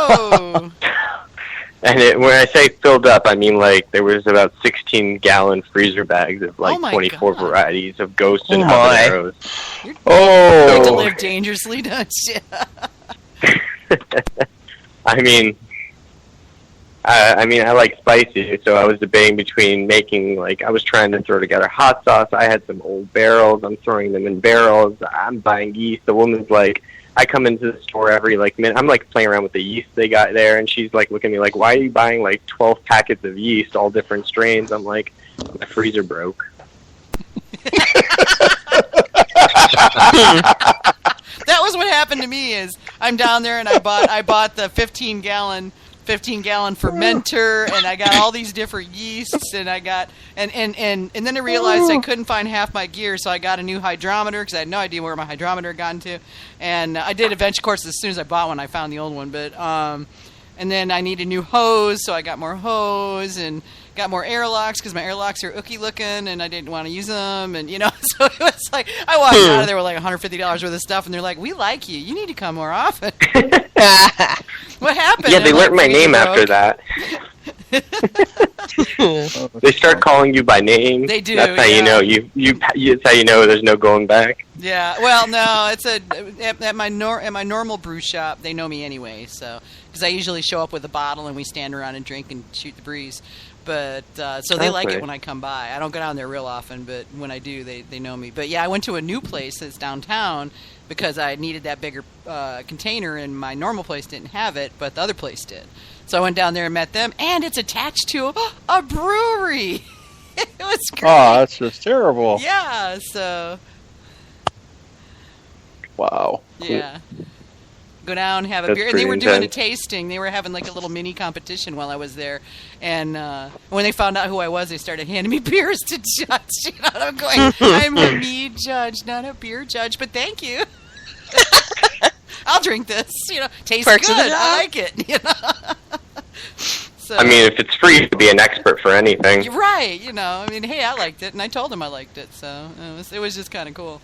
Whoa! And when I say filled up, I mean like there was about 16-gallon freezer bags of like 24 varieties of ghosts and habaneros. You like to live dangerously, don't you? I mean, I like spicy, so I was debating between making, like, I was trying to throw together hot sauce. I had some old barrels. I'm throwing them in barrels. I'm buying yeast. The woman's like, I come into the store every, like, minute. I'm, like, playing around with the yeast they got there, and she's, like, looking at me like, why are you buying, like, 12 packets of yeast, all different strains? I'm like, my freezer broke. That was what happened to me. Is I'm down there and I bought the 15-gallon fermenter, and I got all these different yeasts, and I got and then I realized I couldn't find half my gear, so I got a new hydrometer because I had no idea where my hydrometer had gotten to, and I did eventually, of course, as soon as I bought one, I found the old one, but and then I needed new hose, so I got more hose and got more airlocks because my airlocks are ooky looking and I didn't want to use them, and so it was like I walked out of there with like $150 worth of stuff, and they're like, "We like you. You need to come more often." What happened? Yeah, they learned my name after that. They start calling you by name. They do. That's how you know it's how you know there's no going back. Yeah. Well, no, it's at my normal brew shop. They know me anyway, so because I usually show up with a bottle and we stand around and drink and shoot the breeze. But so they like it when I come by. I don't go down there real often, but when I do, they know me. But yeah, I went to a new place that's downtown because I needed that bigger container, and my normal place didn't have it, but the other place did. So I went down there and met them, and it's attached to a brewery. It was great. Oh, that's just terrible. Yeah, so. Wow. Yeah. Go down, have a beer. And they were doing a tasting. They were having like a little mini competition while I was there. And when they found out who I was, they started handing me beers to judge. I'm going, I'm a mead judge, not a beer judge, but thank you. I'll drink this. Tastes Perks good. I like it. So, I mean, if it's free, you could be an expert for anything. Right. I mean, hey, I liked it, and I told them I liked it, so it was just kind of cool.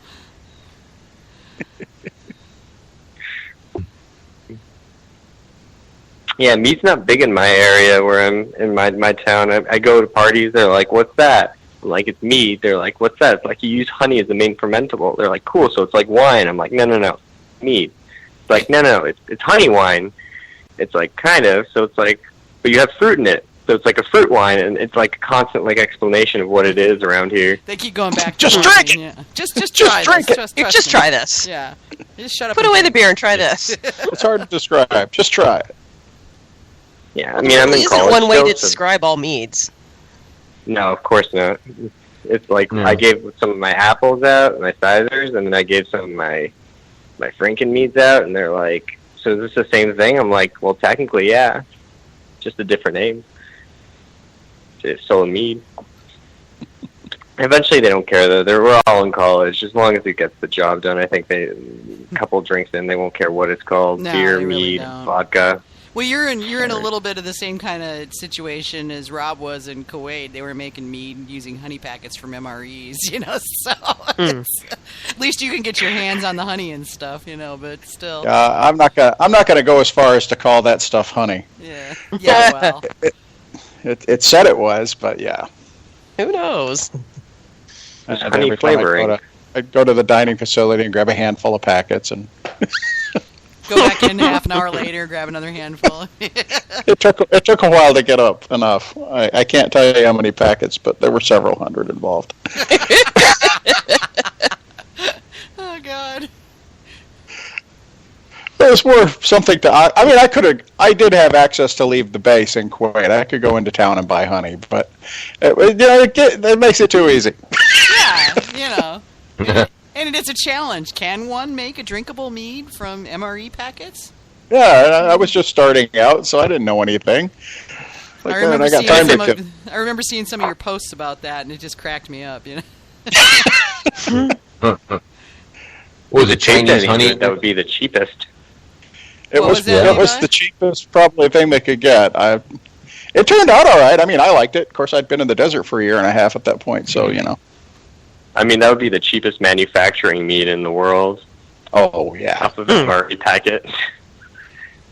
Yeah, mead's not big in my area where I'm in my town. I go to parties, they're like, what's that? I'm like, it's mead. They're like, what's that? It's like you use honey as the main fermentable. They're like, cool, so it's like wine. I'm like, no, mead. It's like, no, it's honey wine. It's like, kind of, so it's like, but you have fruit in it. So it's like a fruit wine, and it's like a constant explanation of what it is around here. They keep going back. Just drink it. Yeah. Just try drink this. it. Just try this. Yeah. Just shut up. Put away the beer and try this. It's hard to describe. Just try it. Yeah, I mean, I'm in college. Isn't one way to so describe all meads? No, of course not. It's like I gave some of my apples out, my ciders, and then I gave some of my Franken meads out, and they're like, so is this the same thing? I'm like, well, technically, yeah. Just a different name. It's still a mead. Eventually, they don't care, though. We're all in college. As long as it gets the job done, I think a couple drinks in, they won't care what it's called. No, beer, they really mead, don't. vodka. Well, you're in a little bit of the same kind of situation as Rob was in Kuwait. They were making mead using honey packets from MREs, so at least you can get your hands on the honey and stuff, but still. I'm not gonna go as far as to call that stuff honey. Yeah. Well. It said it was, but yeah. Who knows? Honey flavoring. I'd go to the dining facility and grab a handful of packets and. Go back in half an hour later, grab another handful. It took a while to get up enough. I can't tell you how many packets, but there were several hundred involved. Oh God! It was more something to. I mean, I did have access to leave the base in Kuwait. I could go into town and buy honey, but it makes it too easy. Yeah, And it's a challenge. Can one make a drinkable mead from MRE packets? Yeah, I was just starting out, so I didn't know anything. I remember seeing some of your posts about that, and it just cracked me up. What was it, Chinese honey? That would be the cheapest. It was the cheapest probably thing they could get. It turned out all right. I mean, I liked it. Of course, I'd been in the desert for a year and a half at that point, so I mean, that would be the cheapest manufacturing mead in the world. Oh, yeah. Off of a Murray packet.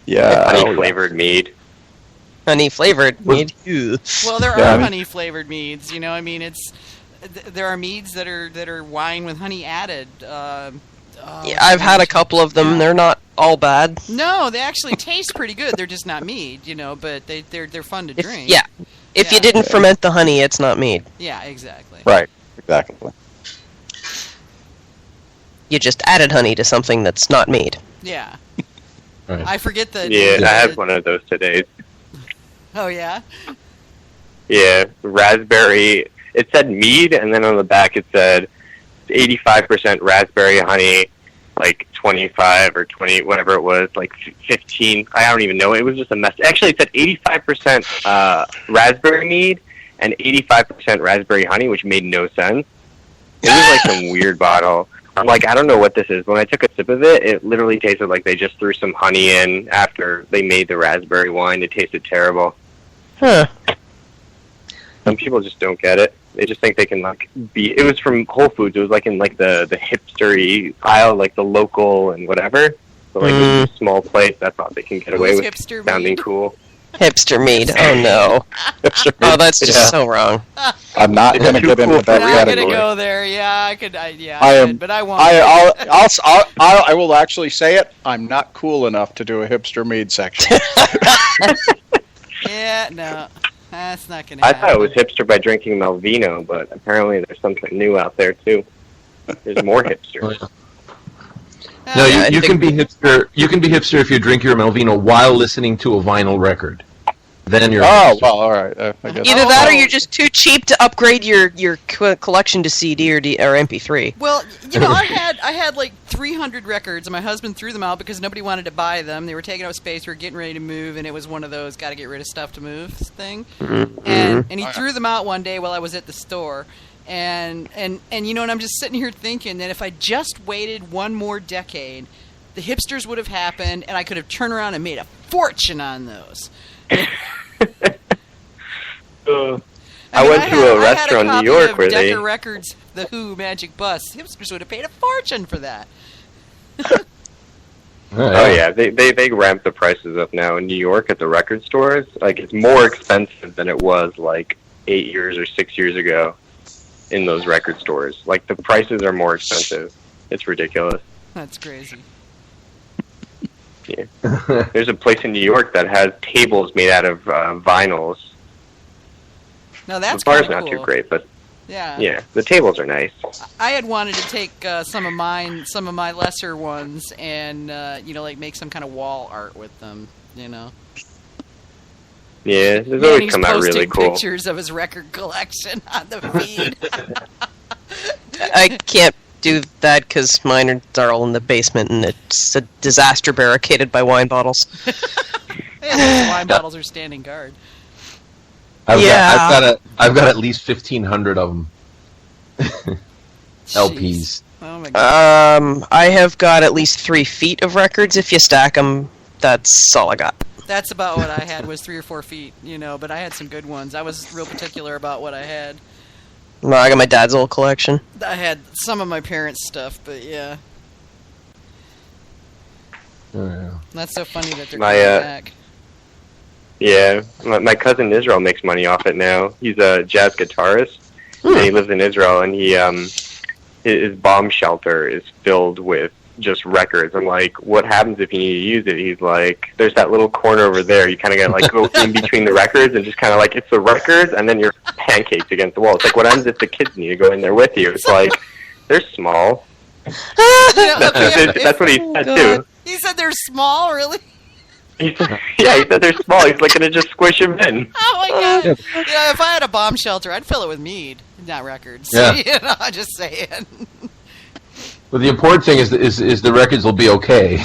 Yeah. Honey flavored mead. Honey flavored mead. Ew. Well, there Yeah, I are mean- honey flavored meads. I mean, there are meads that are wine with honey added. Yeah, I've had a couple of them. Yeah. They're not all bad. No, they actually taste pretty good. They're just not mead, but they're fun to drink. If Yeah. you didn't ferment the honey, it's not mead. Yeah, exactly. Right. Exactly. You just added honey to something that's not mead. Yeah. Right. I forget the. Yeah, the- I had one of those today. Oh yeah. Yeah, raspberry. It said mead, and then on the back it said 85% raspberry honey, like 25 or 20, whatever it was, like 15. I don't even know. It was just a mess. Actually, it said 85% raspberry mead and 85% raspberry honey, which made no sense. It was like some weird bottle. I'm like, I don't know what this is. When I took a sip of it, it literally tasted like they just threw some honey in after they made the raspberry wine. It tasted terrible. Huh. Some people just don't get it. They just think they can be. It was from Whole Foods. It was like in like the hipstery aisle, like the local and whatever. So like it was a small place. That's all they can get away Who's with. hipster Sounding mead? cool. Hipster mead. Oh no. Oh, that's just Yeah. so wrong. I'm not going to Too get cool into for that Not gonna category. go there. Yeah, I could. I I am- could, but I won't. I will actually say it. I'm not cool enough to do a hipster mead section. Yeah, no, that's not gonna. I happen. thought it was hipster by drinking Malvino, but apparently there's something new out there too. There's more hipsters. No, Yeah, I you think- can be hipster. You can be hipster if you drink your Malvino while listening to a vinyl record. Then you're. Oh hipster. well, all right. I guess. Either that or Oh. you're just too cheap to upgrade your collection to CD or MP3. Well, I had like 300 records, and my husband threw them out because nobody wanted to buy them. They were taking up space. We were getting ready to move, and it was one of those got to get rid of stuff to move thing. And he threw them out one day while I was at the store. And I'm just sitting here thinking that if I just waited one more decade, the hipsters would have happened, and I could have turned around and made a fortune on those. I went to a restaurant in New York where Decca they. Records, the Who Magic Bus. Hipsters would have paid a fortune for that. Oh yeah, they ramp the prices up now in New York at the record stores. Like it's more expensive than it was like 8 years or 6 years ago in those record stores. Like the prices are more expensive. It's ridiculous. That's crazy. There's a place in New York that has tables made out of vinyls. No, that's the bar's kinda not cool. too great, but Yeah. yeah, the tables are nice. I had wanted to take some of my lesser ones, and like make some kind of wall art with them. Yeah, there's always Manny's come out posting really cool. pictures of his record collection on the feed. I can't do that because mine are all in the basement, and it's a disaster barricaded by wine bottles. Yeah, those wine bottles are standing guard. I've got at least 1,500 of them. LPs. Oh my god. I have got at least 3 feet of records. If you stack them, that's all I got. That's about what I had, was 3 or 4 feet, but I had some good ones. I was real particular about what I had. Well, I got my dad's old collection. I had some of my parents' stuff, but yeah. Oh, yeah. That's so funny that they're My, coming back. Yeah, my cousin Israel makes money off it now. He's a jazz guitarist, and he lives in Israel, and his bomb shelter is filled with just records. I'm like, what happens if you need to use it? He's like, there's that little corner over there. You kind of got to go in between the records and just kind of it's the records, and then you're pancaked against the wall. It's like, what happens if the kids need to go in there with you? It's like, they're small. That's what he said too. He said they're small, really? He said they're small. He's like, gonna just squish them in. Oh my god! If I had a bomb shelter, I'd fill it with mead, not records. Yeah. I'm just saying. But the important thing is the records will be okay.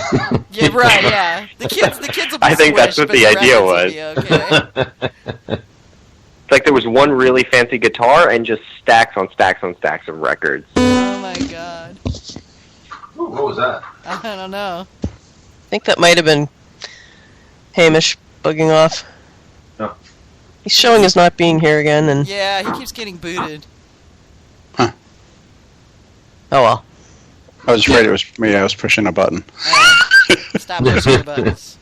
Yeah, right. Yeah, the kids will be. I think that's squished, what but the idea was. records will be okay. It's like there was one really fancy guitar and just stacks on stacks on stacks of records. Oh my god! Ooh, what was that? I don't know. I think that might have been Hamish bugging off. Oh. He's showing us not being here again, and Yeah, he keeps getting booted. oh well. I was afraid it was me. I was pushing a button. Stop pushing the buttons.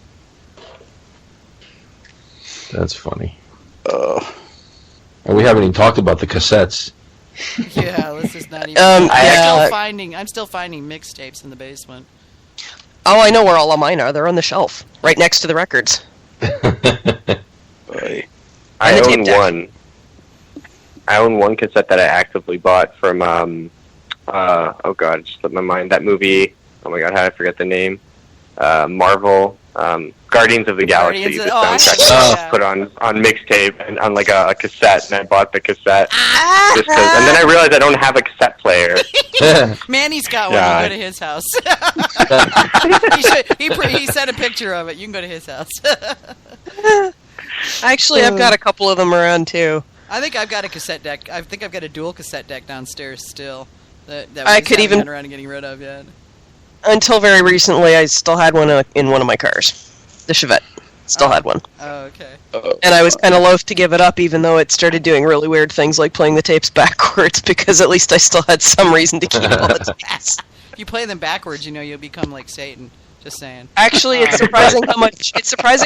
That's funny. And we haven't even talked about the cassettes. Yeah, let's just not even. I'm still finding mixtapes in the basement. Oh, I know where all of mine are. They're on the shelf, right next to the records. I own one cassette that I actively bought from oh god, it just slipped my mind. That movie, oh my god, how did I forget the name? Marvel, Guardians of the Galaxy. The soundtrack was put on mixtape and on like a cassette, and I bought the cassette just 'cause, and then I realized I don't have a cassette player. Manny's got one. You go to his house. He sent a picture of it. You can go to his house. Actually, I've got a couple of them around too. I think I've got a cassette deck. I think I've got a dual cassette deck downstairs still. That I could even been around and getting rid of yet. Until very recently, I still had one in one of my cars. The Chevette. Still had one. Oh, okay. And I was kind of loath to give it up, even though it started doing really weird things like playing the tapes backwards, because at least I still had some reason to keep all the tapes. If you play them backwards, you'll become like Satan. Just saying. Actually, it's surprising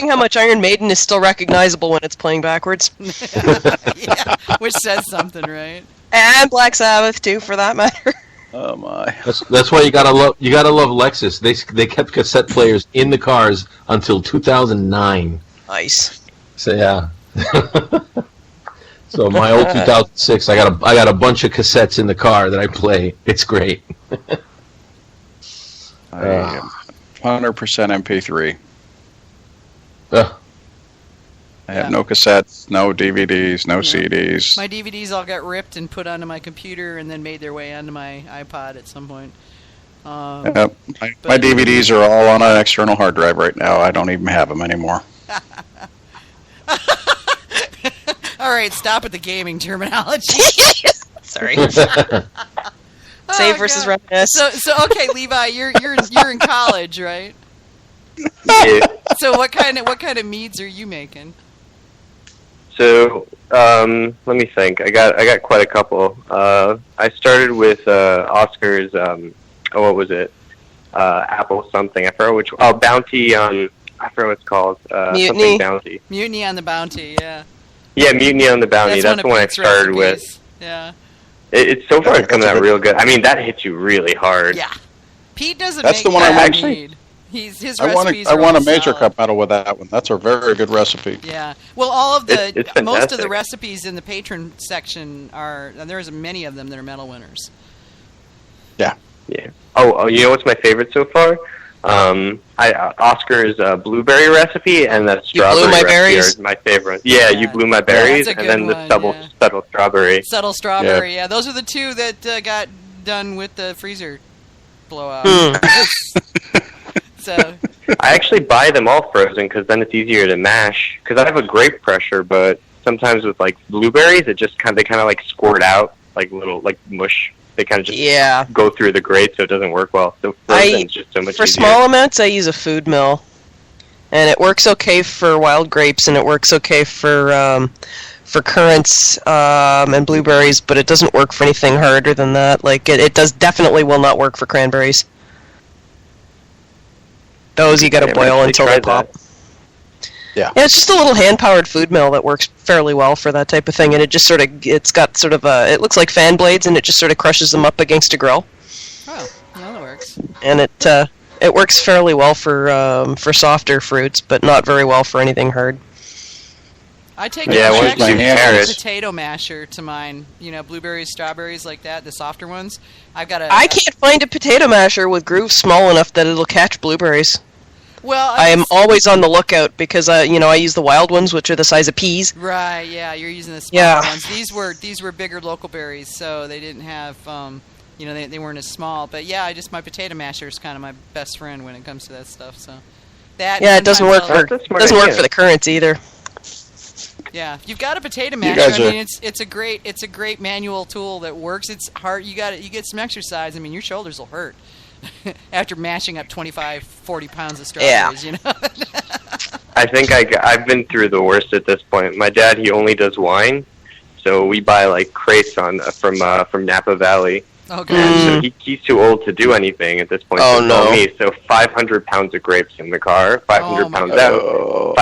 how much Iron Maiden is still recognizable when it's playing backwards. Yeah, which says something, right? And Black Sabbath too, for that matter. Oh my! That's why you gotta love Lexus. They kept cassette players in the cars until 2009. Nice. So yeah. So my old 2006, I got a bunch of cassettes in the car that I play. It's great. 100% MP3. Uh, I have no cassettes, no DVDs, no CDs. My DVDs all got ripped and put onto my computer and then made their way onto my iPod at some point. My DVDs are all on an external hard drive right now. I don't even have them anymore. All right, stop with the gaming terminology. Sorry. Save versus reminisce. So okay, Levi, you're in college, right? Yeah. So what kind of meads are you making? So let me think. I got quite a couple. I started with Oscar's. What was it? Apple something. I forgot which. Oh, Bounty on. I forgot what it's called. Mutiny. Something Bounty. Mutiny on the Bounty. Yeah. Yeah, Mutiny on the Bounty. That's the one I started with. Yeah. It's so far it's coming out real good. I mean, that hits you really hard. Yeah. Pete doesn't That's make the one I actually need. His recipes I won a major solid. cup medal with that one. That's a very good recipe. Yeah. Well, all of the it's most of the fantastic. recipes in the patron section are there's many of them that are medal winners. Yeah. Oh, you know what's my favorite so far? Oscar's blueberry recipe and that strawberry blew my recipe berries? are my favorite. Yeah, you blew my berries, that's a and then good the one, subtle strawberry. Subtle strawberry. Yeah. Those are the two that got done with the freezer blowout. So I actually buy them all frozen because then it's easier to mash. Because I have a grape crusher, but sometimes with like blueberries, they kind of like squirt out like little like mush. They kind of just go through the grate, so it doesn't work well. So frozen is just so much for easier. small amounts, I use a food mill, and it works okay for wild grapes, and it works okay for currants and blueberries, but it doesn't work for anything harder than that. Like it definitely will not work for cranberries. Those you got to boil until they pop. Yeah, it's just a little hand-powered food mill that works fairly well for that type of thing, and it just it looks like fan blades, and it just sort of crushes them up against a grill. Oh, yeah, that works. And it works fairly well for softer fruits, but not very well for anything hard. I take a potato masher to mine. Blueberries, strawberries, like that, the softer ones. I can't find a potato masher with grooves small enough that it'll catch blueberries. Well, I am always on the lookout because I use the wild ones, which are the size of peas. Right. Yeah, you're using the smaller ones. These were bigger local berries, so they didn't have they weren't as small. But yeah, my potato masher is kind of my best friend when it comes to that stuff. So it doesn't work for the currants either. Yeah, if you've got a potato masher, it's a great manual tool that works. It's hard. You get some exercise. I mean, your shoulders will hurt after mashing up 25, 40 pounds of strawberries. I think I've been through the worst at this point. My dad, he only does wine, so we buy like crates from Napa Valley. Oh gosh. So he's too old to do anything at this point. Oh no. Me, so 500 pounds of grapes in the car, 500 pounds out.